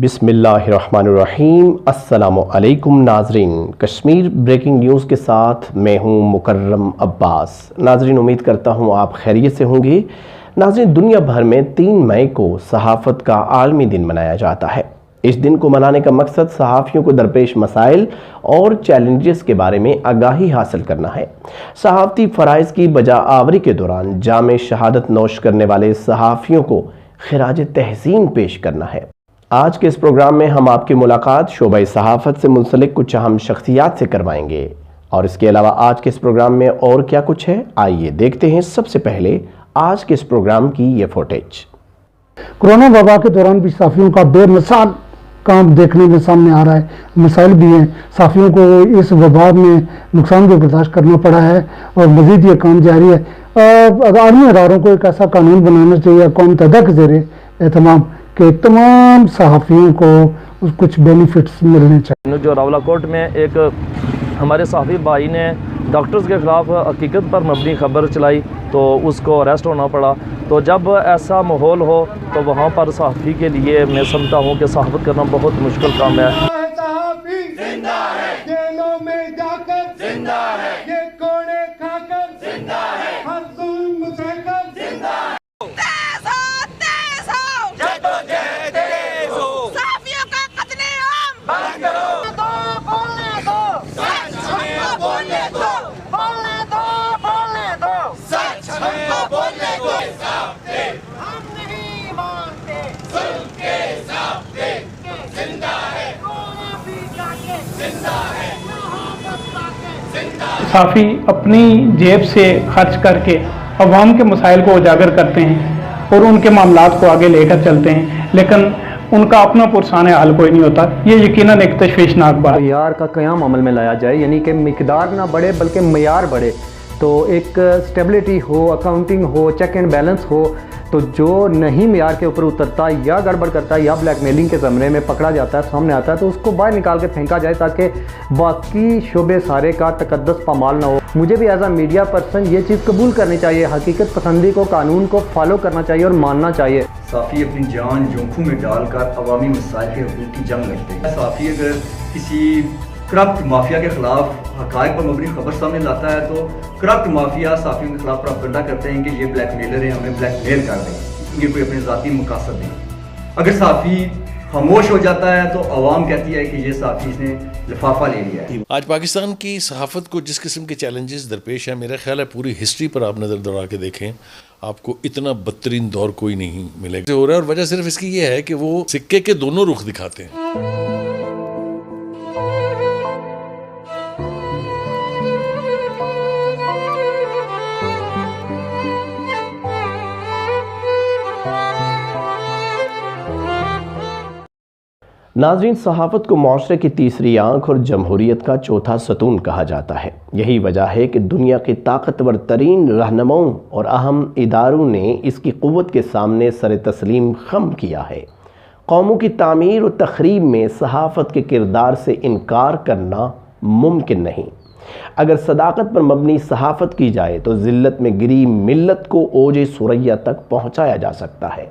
بسم اللہ الرحمن الرحیم۔ السلام علیکم ناظرین، کشمیر بریکنگ نیوز کے ساتھ میں ہوں مکرم عباس۔ ناظرین، امید کرتا ہوں آپ خیریت سے ہوں گے۔ ناظرین، دنیا بھر میں 3 مئی کو صحافت کا عالمی دن منایا جاتا ہے۔ اس دن کو منانے کا مقصد صحافیوں کو درپیش مسائل اور چیلنجز کے بارے میں آگاہی حاصل کرنا ہے۔ صحافتی فرائض کی بجا آوری کے دوران جامِ شہادت نوش کرنے والے صحافیوں کو خراج تحسین پیش کرنا ہے۔ آج کے اس پروگرام میں ہم آپ کی ملاقات شعبہ صحافت سے منسلک کچھ اہم شخصیات سے کروائیں گے، اور اس کے علاوہ آج کے اس پروگرام میں اور کیا کچھ ہے، آئیے دیکھتے ہیں سب سے پہلے آج کے اس پروگرام کی یہ فوٹیج۔ کورونا وبا کے دوران بھی صحافیوں کا بے مثال کام دیکھنے میں سامنے آ رہا ہے۔ مسائل بھی ہیں، صحافیوں کو اس وبا میں نقصان بھی برداشت کرنا پڑا ہے اور مزید یہ کام جاری ہے۔ عالمی اداروں کو ایک ایسا قانون بنانا چاہیے اقوام متحدہ کے زیر اہتمام کہ تمام صحافیوں کو کچھ بینیفٹس ملنے چاہیے۔ جو راولہ کوٹ میں ایک ہمارے صحافی بھائی نے ڈاکٹرز کے خلاف حقیقت پر مبنی خبر چلائی تو اس کو اریسٹ ہونا پڑا۔ تو جب ایسا ماحول ہو تو وہاں پر صحافی کے لیے میں سمجھتا ہوں کہ صحافت کرنا بہت مشکل کام ہے۔ صحافی زندہ ہے، جیلوں میں جا کر زندہ ہے، یہ کوڑے کھا کر زندہ ہے، ہر ظلم سہ کر زندہ ہے۔ صحافیوں کا قتل عام بند کرو، بولنے دو، سچ ہمیں بولنے دو، بولنے دو، بولنے دو، سچ ہمیں بولنے دو۔ ہم نہیں مانتے ظلم کے ضابطے، زندہ ہے کورونا بھی جا کے زندہ ہے، محبت پا کے زندہ ہے۔ صحافی اپنی جیب سے خرچ کر کے عوام کے مسائل کو اجاگر کرتے ہیں اور ان کے معاملات کو آگے لے کر چلتے ہیں، لیکن ان کا اپنا پرسان حال کوئی نہیں ہوتا۔ یہ یقیناً ایک تشویشناک بات ہے۔ معیار کا قیام عمل میں لایا جائے، یعنی کہ مقدار نہ بڑھے بلکہ معیار بڑھے، تو ایک اسٹیبلٹی ہو، اکاؤنٹنگ ہو، چیک اینڈ بیلنس ہو، تو جو نہیں معیار کے اوپر اترتا یا گڑبڑ کرتا ہے یا بلیک میلنگ کے زمرے میں پکڑا جاتا ہے، سامنے آتا ہے، تو اس کو باہر نکال کے پھینکا جائے تاکہ باقی شعبے سارے کا تقدس پامال نہ ہو۔ مجھے بھی ایز اے میڈیا پرسن یہ چیز قبول کرنی چاہیے، حقیقت پسندی کو، قانون کو فالو کرنا چاہیے اور ماننا چاہیے۔ صحافی اپنی جان جونکھوں میں ڈال کر عوامی مسائل کے حقوق کی جنگ لڑتے ہیں۔ صحافی اگر کسی کرپٹ مافیا کے خلاف حقائق پر مبنی خبر سامنے لاتا ہے تو کرپٹ مافیا صحافیوں کے خلاف پروپیگنڈا کرتے ہیں کہ یہ بلیک میلر ہیں، ہمیں بلیک میل کر رہے ہیں، یہ کوئی اپنے ذاتی مقاصد نہیں۔ اگر صحافی خاموش ہو جاتا ہے تو عوام کہتی ہے کہ یہ صحافی اس نے لفافہ لے لیا ہے۔ آج پاکستان کی صحافت کو جس قسم کے چیلنجز درپیش ہیں، میرا خیال ہے پوری ہسٹری پر آپ نظر دوڑا کے دیکھیں، آپ کو اتنا بدترین دور کوئی نہیں ملے گا ہو رہا ہے، اور وجہ صرف اس کی یہ ہے کہ وہ سکے کے دونوں رخ دکھاتے ہیں۔ ناظرین، صحافت کو معاشرے کی تیسری آنکھ اور جمہوریت کا چوتھا ستون کہا جاتا ہے۔ یہی وجہ ہے کہ دنیا کے طاقتور ترین رہنماؤں اور اہم اداروں نے اس کی قوت کے سامنے سر تسلیم خم کیا ہے۔ قوموں کی تعمیر و تخریب میں صحافت کے کردار سے انکار کرنا ممکن نہیں۔ اگر صداقت پر مبنی صحافت کی جائے تو ذلت میں گری ملت کو اوج ثریا تک پہنچایا جا سکتا ہے۔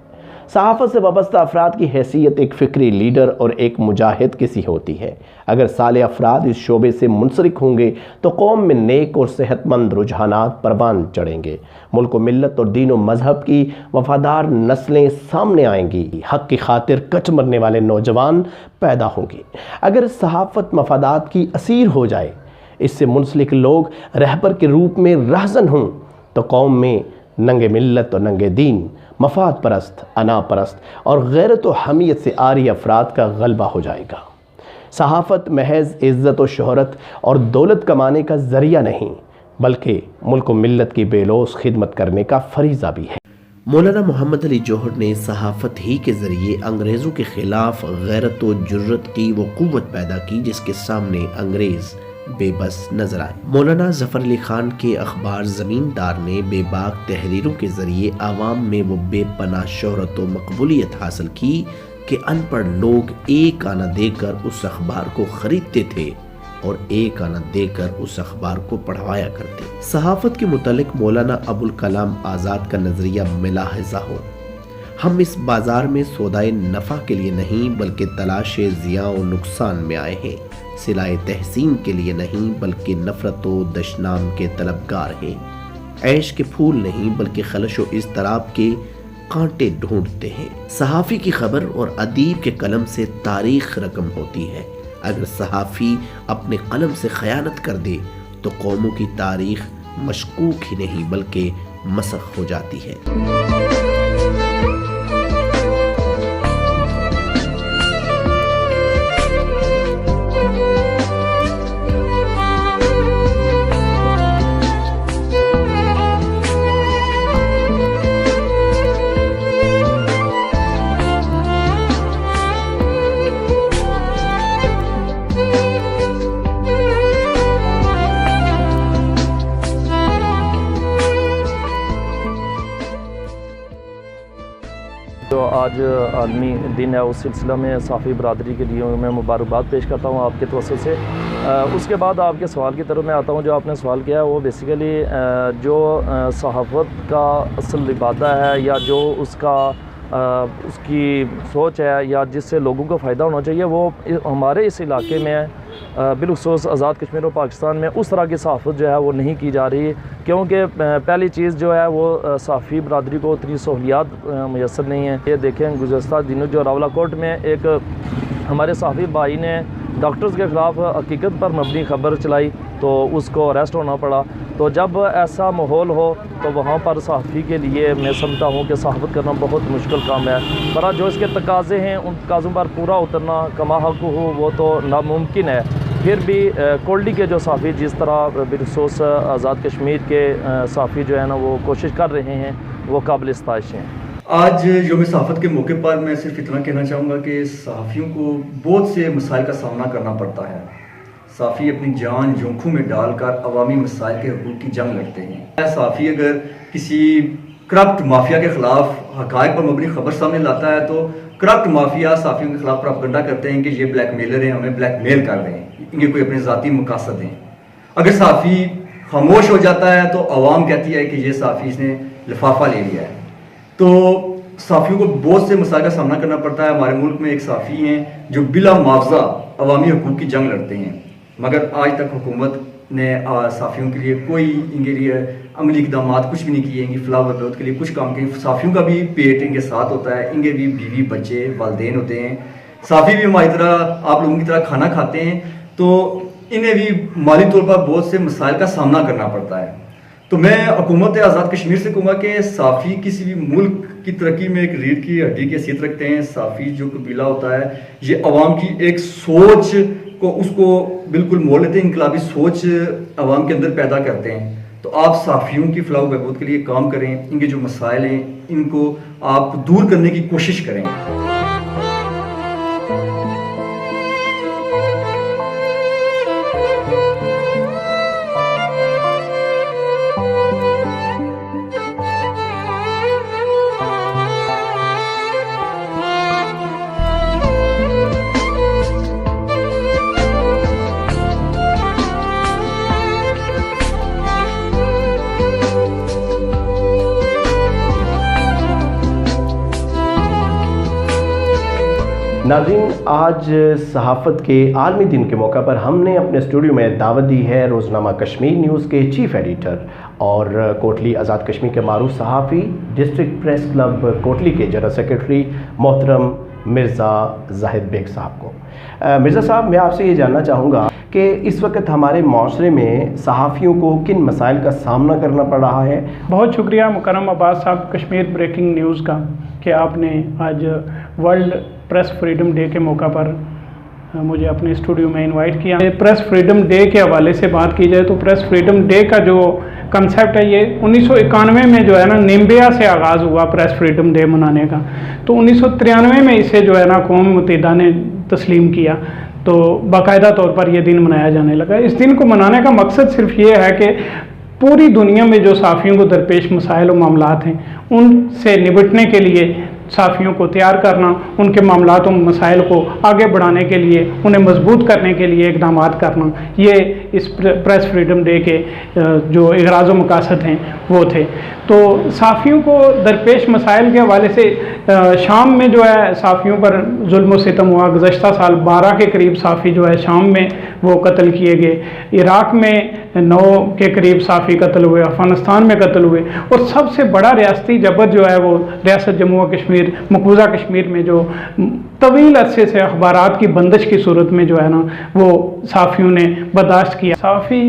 صحافت سے وابستہ افراد کی حیثیت ایک فکری لیڈر اور ایک مجاہد کسی ہوتی ہے۔ اگر صالح افراد اس شعبے سے منسلک ہوں گے تو قوم میں نیک اور صحت مند رجحانات پروان چڑھیں گے، ملک و ملت اور دین و مذہب کی وفادار نسلیں سامنے آئیں گی، حق کی خاطر کٹ مرنے والے نوجوان پیدا ہوں گے۔ اگر صحافت مفادات کی اسیر ہو جائے، اس سے منسلک لوگ رہبر کے روپ میں رہزن ہوں، تو قوم میں ننگے ملت اور ننگے دین، مفاد پرست، انا پرست اور غیرت و حمیت سے عاری افراد کا غلبہ ہو جائے گا۔ صحافت محض عزت و شہرت اور دولت کمانے کا ذریعہ نہیں، بلکہ ملک و ملت کی بے لوث خدمت کرنے کا فریضہ بھی ہے۔ مولانا محمد علی جوہر نے صحافت ہی کے ذریعے انگریزوں کے خلاف غیرت و جرت کی وہ قوت پیدا کی جس کے سامنے انگریز بے بس نظر آئے۔ مولانا ظفر علی خان کے اخبار زمیندار نے بے باک تحریروں کے ذریعے عوام میں وہ بے پناہ شہرت و مقبولیت حاصل کی کہ ان پڑھ لوگ ایک آنا دے کر اس اخبار کو خریدتے تھے اور ایک آنا دے کر اس اخبار کو پڑھوایا کرتے۔ صحافت کے متعلق مولانا ابوالکلام آزاد کا نظریہ ملاحظہ ہو۔ ہم اس بازار میں سودائے نفع کے لیے نہیں بلکہ تلاش زیاں و نقصان میں آئے ہیں، صلائے تحسین کے لیے نہیں بلکہ نفرت و دشنام کے طلبگار ہیں، عیش کے پھول نہیں بلکہ خلش و اضطراب کے کانٹے ڈھونڈتے ہیں۔ صحافی کی خبر اور ادیب کے قلم سے تاریخ رقم ہوتی ہے۔ اگر صحافی اپنے قلم سے خیانت کر دے تو قوموں کی تاریخ مشکوک ہی نہیں بلکہ مسخ ہو جاتی ہے۔ جو آج عالمی دن ہے اس سلسلہ میں صحافی برادری کے لیے میں مبارکباد پیش کرتا ہوں آپ کے توسط سے۔ اس کے بعد آپ کے سوال کی طرف میں آتا ہوں۔ جو آپ نے سوال کیا ہے وہ بیسیکلی جو صحافت کا اصل لبادہ ہے یا جو اس کی سوچ ہے یا جس سے لوگوں کو فائدہ ہونا چاہیے وہ ہمارے اس علاقے میں بالخصوص آزاد کشمیر و پاکستان میں اس طرح کی صحافت جو ہے وہ نہیں کی جا رہی، کیونکہ پہلی چیز جو ہے وہ صحافی برادری کو اتنی سہولیات میسر نہیں ہیں۔ یہ دیکھیں گزشتہ دنوں جو راولہ کوٹ میں ایک ہمارے صحافی بھائی نے ڈاکٹرز کے خلاف حقیقت پر مبنی خبر چلائی تو اس کو اریسٹ ہونا پڑا۔ تو جب ایسا ماحول ہو تو وہاں پر صحافی کے لیے میں سمجھتا ہوں کہ صحافت کرنا بہت مشکل کام ہے۔ پر جو اس کے تقاضے ہیں ان تقاضوں پر پورا اترنا کما حق ہو وہ تو ناممکن ہے۔ پھر بھی کولڈی کے جو صحافی جس طرح بالخصوص آزاد کشمیر کے صحافی جو ہے نا وہ کوشش کر رہے ہیں وہ قابل ستائش ہیں۔ آج یوم صحافت کے موقع پر میں صرف اتنا کہنا چاہوں گا کہ صحافیوں کو بہت سے مسائل کا سامنا کرنا پڑتا ہے۔ صحافی اپنی جان جونکھوں میں ڈال کر عوامی مسائل کے حقوق کی جنگ لڑتے ہیں۔ صحافی اگر کسی کرپٹ مافیا کے خلاف حقائق پر مبنی خبر سامنے لاتا ہے تو کرپٹ مافیا صحافیوں کے خلاف پروپیگنڈا کرتے ہیں کہ یہ بلیک میلر ہیں، ہمیں بلیک میل کر رہے ہیں، ان کے کوئی اپنے ذاتی مقاصد ہیں۔ اگر صحافی خاموش ہو جاتا ہے تو عوام کہتی ہے کہ یہ صحافی اس نے لفافہ لے لیا ہے۔ تو صحافیوں کو بہت سے مسائل کا سامنا کرنا پڑتا ہے۔ ہمارے ملک میں ایک صحافی ہیں جو بلا معاوضہ عوامی حقوق کی جنگ لڑتے ہیں، مگر آج تک حکومت نے صحافیوں کے لیے کوئی ان کے لیے عملی اقدامات کچھ بھی نہیں کیے، ان کی فلاح و بہبود کے لیے کچھ کام کیے۔ صحافیوں کا بھی پیٹ ان کے ساتھ ہوتا ہے، ان کے بھی بیوی بچے والدین ہوتے ہیں۔ صحافی بھی ہماری طرح آپ لوگوں کی طرح کھانا کھاتے ہیں، تو انہیں بھی مالی طور پر بہت سے مسائل کا سامنا کرنا پڑتا ہے۔ تو میں حکومت آزاد کشمیر سے کہوں گا کہ صحافی کسی بھی ملک کی ترقی میں ایک ریڑھ کی ہڈی کی حیثیت رکھتے ہیں۔ صحافی جو قبیلہ ہوتا ہے یہ عوام کی ایک سوچ کو اس کو بالکل موڑ لیتے ہیں، انقلابی سوچ عوام کے اندر پیدا کرتے ہیں۔ تو آپ صحافیوں کی فلاح و بہبود کے لیے کام کریں، ان کے جو مسائل ہیں ان کو آپ دور کرنے کی کوشش کریں۔ ناظرین، آج صحافت کے عالمی دن کے موقع پر ہم نے اپنے اسٹوڈیو میں دعوت دی ہے روزنامہ کشمیر نیوز کے چیف ایڈیٹر اور کوٹلی آزاد کشمیر کے معروف صحافی، ڈسٹرکٹ پریس کلب کوٹلی کے جنرل سیکرٹری محترم مرزا زاہد بیگ صاحب کو۔ مرزا صاحب، میں آپ سے یہ جاننا چاہوں گا کہ اس وقت ہمارے معاشرے میں صحافیوں کو کن مسائل کا سامنا کرنا پڑ رہا ہے؟ بہت شکریہ مکرم عباس صاحب کشمیر بریکنگ نیوز کا کہ آپ نے آج ورلڈ پریس فریڈم ڈے کے موقع پر مجھے اپنے اسٹوڈیو میں انوائٹ کیا۔ پریس فریڈم ڈے کے حوالے سے بات کی جائے تو پریس فریڈم ڈے کا جو کنسیپٹ ہے یہ 1991 میں جو ہے نا نیمبیا سے آغاز ہوا پریس فریڈم ڈے منانے کا، تو 1993 میں اسے جو ہے نا قوم متحدہ نے تسلیم کیا، تو باقاعدہ طور پر یہ دن منایا جانے لگا۔ اس دن کو منانے کا مقصد صرف یہ ہے کہ پوری دنیا میں جو صحافیوں کو درپیش مسائل و معاملات ہیں ان سے نبٹنے کے لیے صحافیوں کو تیار کرنا، ان کے معاملات و مسائل کو آگے بڑھانے کے لیے، انہیں مضبوط کرنے کے لیے اقدامات کرنا، یہ اس پریس فریڈم ڈے کے جو اغراض و مقاصد ہیں وہ تھے۔ تو صحافیوں کو درپیش مسائل کے حوالے سے شام میں جو ہے صحافیوں پر ظلم و ستم ہوا۔ گزشتہ سال 12 کے قریب صحافی جو ہے شام میں وہ قتل کیے گئے، عراق میں 9 کے قریب صحافی قتل ہوئے، افغانستان میں قتل ہوئے، اور سب سے بڑا ریاستی جبر جو ہے وہ ریاست جموں و کشمیر، مقبوضہ کشمیر میں جو طویل عرصے سے اخبارات کی بندش کی صورت میں جو ہے نا وہ صحافیوں نے برداشت کیا۔ صحافی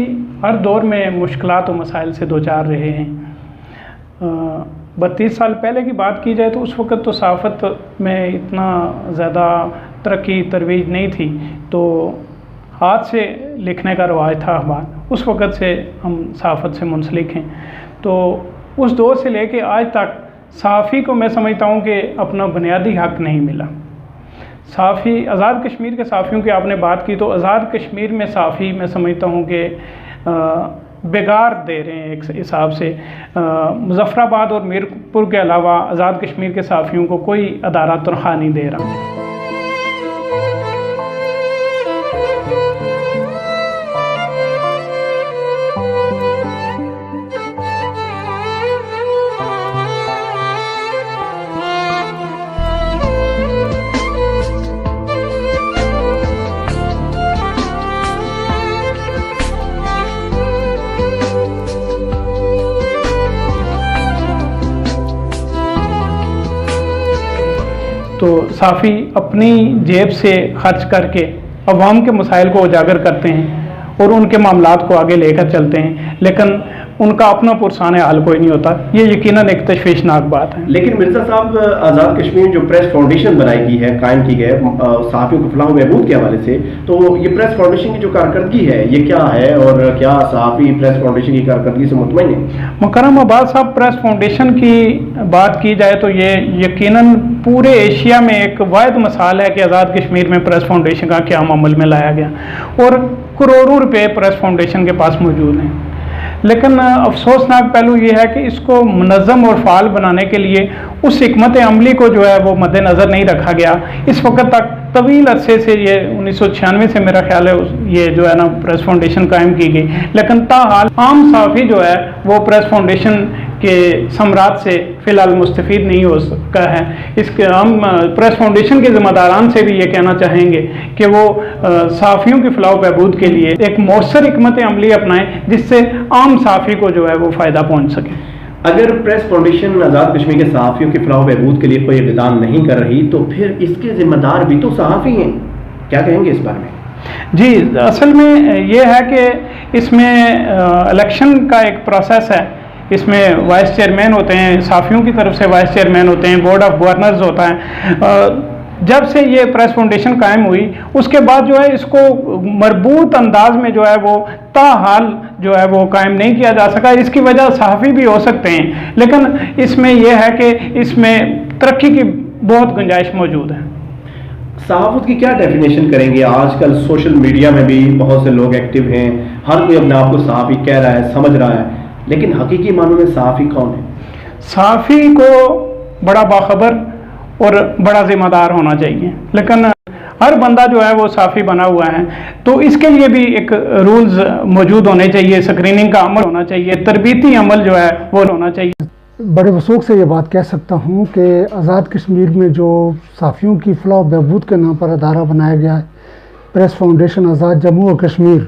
ہر دور میں مشکلات و مسائل سے دوچار رہے ہیں۔ 32 سال پہلے کی بات کی جائے تو اس وقت تو صحافت میں اتنا زیادہ ترقی ترویج نہیں تھی، تو ہاتھ سے لکھنے کا رواج تھا اخبار، اس وقت سے ہم صحافت سے منسلک ہیں۔ تو اس دور سے لے کے آج تک صحافی کو میں سمجھتا ہوں کہ اپنا بنیادی حق نہیں ملا۔ صحافی آزاد کشمیر کے صحافیوں کی آپ نے بات کی، تو آزاد کشمیر میں صحافی میں سمجھتا ہوں کہ بگار دے رہے ہیں ایک حساب سے۔ مظفر آباد اور میر پور کے علاوہ آزاد کشمیر کے صحافیوں کو کوئی ادارہ تنخواہ نہیں دے رہا۔ تو صحافی اپنی جیب سے خرچ کر کے عوام کے مسائل کو اجاگر کرتے ہیں اور ان کے معاملات کو آگے لے کر چلتے ہیں، لیکن ان کا اپنا پرسان حال کوئی نہیں ہوتا۔ یہ یقیناً ایک تشویشناک بات ہے۔ لیکن مرزا صاحب، آزاد کشمیر جو پریس فاؤنڈیشن بنائی گئی ہے، قائم کی گئی صحافیوں کو فلاح و بہبود کے حوالے سے، تو یہ پریس فاؤنڈیشن کی جو کارکردگی ہے یہ کیا ہے، اور کیا صحافی پریس فاؤنڈیشن کی کارکردگی سے مطمئن ہیں؟ مکرم آباد صاحب، پریس فاؤنڈیشن کی بات کی جائے تو یہ یقیناً پورے ایشیا میں ایک واحد مثال ہے کہ آزاد کشمیر میں پریس فاؤنڈیشن کا قیام عمل میں لایا گیا، اور کروڑوں روپے پریس فاؤنڈیشن کے پاس موجود ہیں۔ لیکن افسوسناک پہلو یہ ہے کہ اس کو منظم اور فعال بنانے کے لیے اس حکمت عملی کو جو ہے وہ مد نظر نہیں رکھا گیا۔ اس وقت تک طویل عرصے سے، یہ 1996 سے میرا خیال ہے یہ جو ہے نا پریس فاؤنڈیشن قائم کی گئی، لیکن تاحال عام صحافی جو ہے وہ پریس فاؤنڈیشن کے ثمرات سے فی الحال مستفید نہیں ہو سکا ہے۔ اس کے ہم پریس فاؤنڈیشن کے ذمہ داران سے بھی یہ کہنا چاہیں گے کہ وہ صحافیوں کی فلاح و بہبود کے لیے ایک مؤثر حکمت عملی اپنائیں جس سے عام صحافی کو جو ہے وہ فائدہ پہنچ سکے۔ اگر پریس فاؤنڈیشن آزاد کشمیر کے صحافیوں کی فلاح و بہبود کے لیے کوئی اقدام نہیں کر رہی تو پھر اس کے ذمہ دار بھی تو صحافی ہیں، کیا کہیں گے اس بارے میں؟ جی، اصل میں یہ ہے کہ اس میں الیکشن کا ایک پروسیس ہے، اس میں وائس چیئرمین ہوتے ہیں، صحافیوں کی طرف سے وائس چیئرمین ہوتے ہیں، بورڈ آف گورنرز ہوتا ہے۔ جب سے یہ پریس فاؤنڈیشن قائم ہوئی اس کے بعد جو ہے اس کو مربوط انداز میں جو ہے وہ تاحال جو ہے وہ قائم نہیں کیا جا سکا۔ اس کی وجہ صحافی بھی ہو سکتے ہیں، لیکن اس میں یہ ہے کہ اس میں ترقی کی بہت گنجائش موجود ہے۔ صحافت کی کیا ڈیفینیشن کریں گے؟ آج کل سوشل میڈیا میں بھی بہت سے لوگ ایکٹیو ہیں، ہر کوئی اپنے آپ کو صحافی کہہ رہا ہے، سمجھ رہا ہے، لیکن حقیقی معنوں میں صحافی کون ہے؟ صحافی کو بڑا باخبر اور بڑا ذمہ دار ہونا چاہیے، لیکن ہر بندہ جو ہے وہ صحافی بنا ہوا ہے، تو اس کے لیے بھی ایک رولز موجود ہونے چاہیے، اسکریننگ کا عمل ہونا چاہیے، تربیتی عمل جو ہے وہ ہونا چاہیے۔ بڑے وثوق سے یہ بات کہہ سکتا ہوں کہ آزاد کشمیر میں جو صحافیوں کی فلاح و بہبود کے نام پر ادارہ بنایا گیا ہے، پریس فاؤنڈیشن آزاد جموں و کشمیر،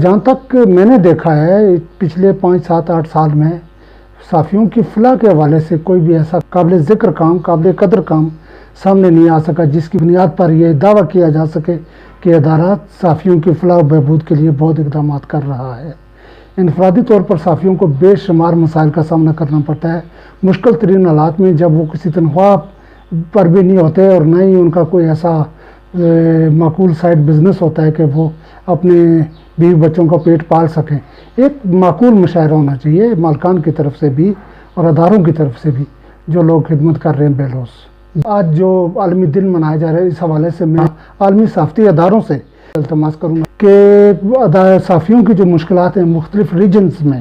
جہاں تک میں نے دیکھا ہے پچھلے 5, 7, 8 سال میں صحافیوں کی فلاح کے حوالے سے کوئی بھی ایسا قابل ذکر کام، قابل قدر کام سامنے نہیں آ سکا جس کی بنیاد پر یہ دعویٰ کیا جا سکے کہ ادارہ صحافیوں کی فلاح و بہبود کے لیے بہت اقدامات کر رہا ہے۔ انفرادی طور پر صحافیوں کو بے شمار مسائل کا سامنا کرنا پڑتا ہے، مشکل ترین حالات میں جب وہ کسی تنخواہ پر بھی نہیں ہوتے اور نہ ہی ان کا کوئی ایسا معقول سائڈ بزنس ہوتا ہے کہ وہ اپنے بیوی بچوں کا پیٹ پال سکیں۔ ایک معقول مشاہرہ ہونا چاہیے مالکان کی طرف سے بھی اور اداروں کی طرف سے بھی جو لوگ خدمت کر رہے ہیں بے لوث۔ آج جو عالمی دن منایا جا رہا ہے، اس حوالے سے میں عالمی صحافتی اداروں سے التماس کروں گا کہ صحافیوں کی جو مشکلات ہیں مختلف ریجنز میں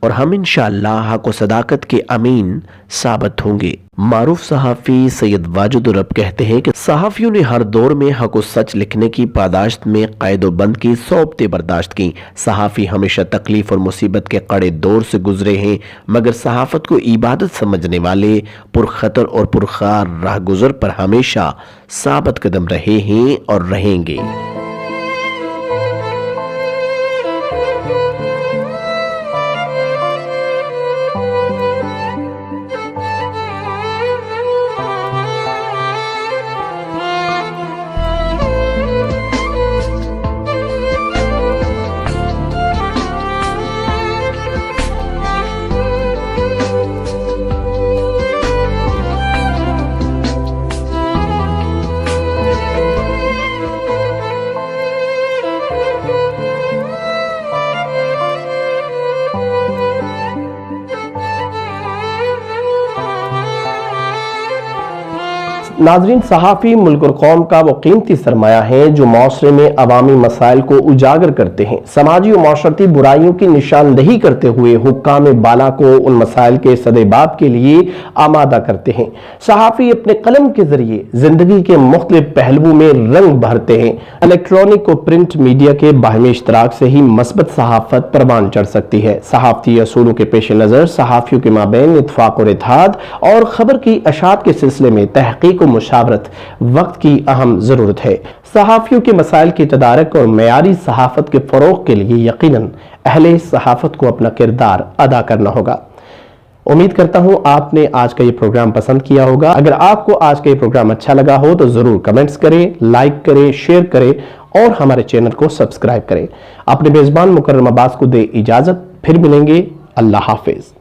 اور ہم انشاءاللہ حق و صداقت کے امین ثابت ہوں گے۔ معروف صحافی سید واجد الرب کہتے ہیں کہ صحافیوں نے ہر دور میں حق و سچ لکھنے کی پاداشت میں قید و بند کی صعوبتیں برداشت کی۔ صحافی ہمیشہ تکلیف اور مصیبت کے کڑے دور سے گزرے ہیں، مگر صحافت کو عبادت سمجھنے والے پرخطر اور پرخار راہ گزر پر ہمیشہ ثابت قدم رہے ہیں اور رہیں گے۔ ناظرین، صحافی ملک اور قوم کا وہ قیمتی سرمایہ ہے جو معاشرے میں عوامی مسائل کو اجاگر کرتے ہیں، سماجی و معاشرتی برائیوں کی نشاندہی کرتے ہوئے حکام بالا کو ان مسائل کے سدباب کے لیے آمادہ کرتے ہیں۔ صحافی اپنے قلم کے ذریعے زندگی کے مختلف پہلوؤں میں رنگ بھرتے ہیں۔ الیکٹرانک و پرنٹ میڈیا کے باہمی اشتراک سے ہی مثبت صحافت پروان چڑھ سکتی ہے۔ صحافتی اصولوں کے پیش نظر صحافیوں کے مابین اتفاق اور اتحاد اور خبر کی اشاعت کے سلسلے میں تحقیق و مشاورت وقت کی اہم ضرورت ہے۔ صحافیوں کے مسائل کی تدارک اور معیاری صحافت کے فروغ کے لیے یقیناً اہل صحافت کو اپنا کردار ادا کرنا ہوگا۔ امید کرتا ہوں آپ نے آج کا یہ پروگرام پسند کیا ہوگا۔ اگر آپ کو آج کا یہ پروگرام اچھا لگا ہو تو ضرور کمنٹس کریں، لائک کریں، شیئر کریں اور ہمارے چینل کو سبسکرائب کریں۔ اپنے میزبان مکرم عباس کو دے اجازت، پھر ملیں گے۔ اللہ حافظ۔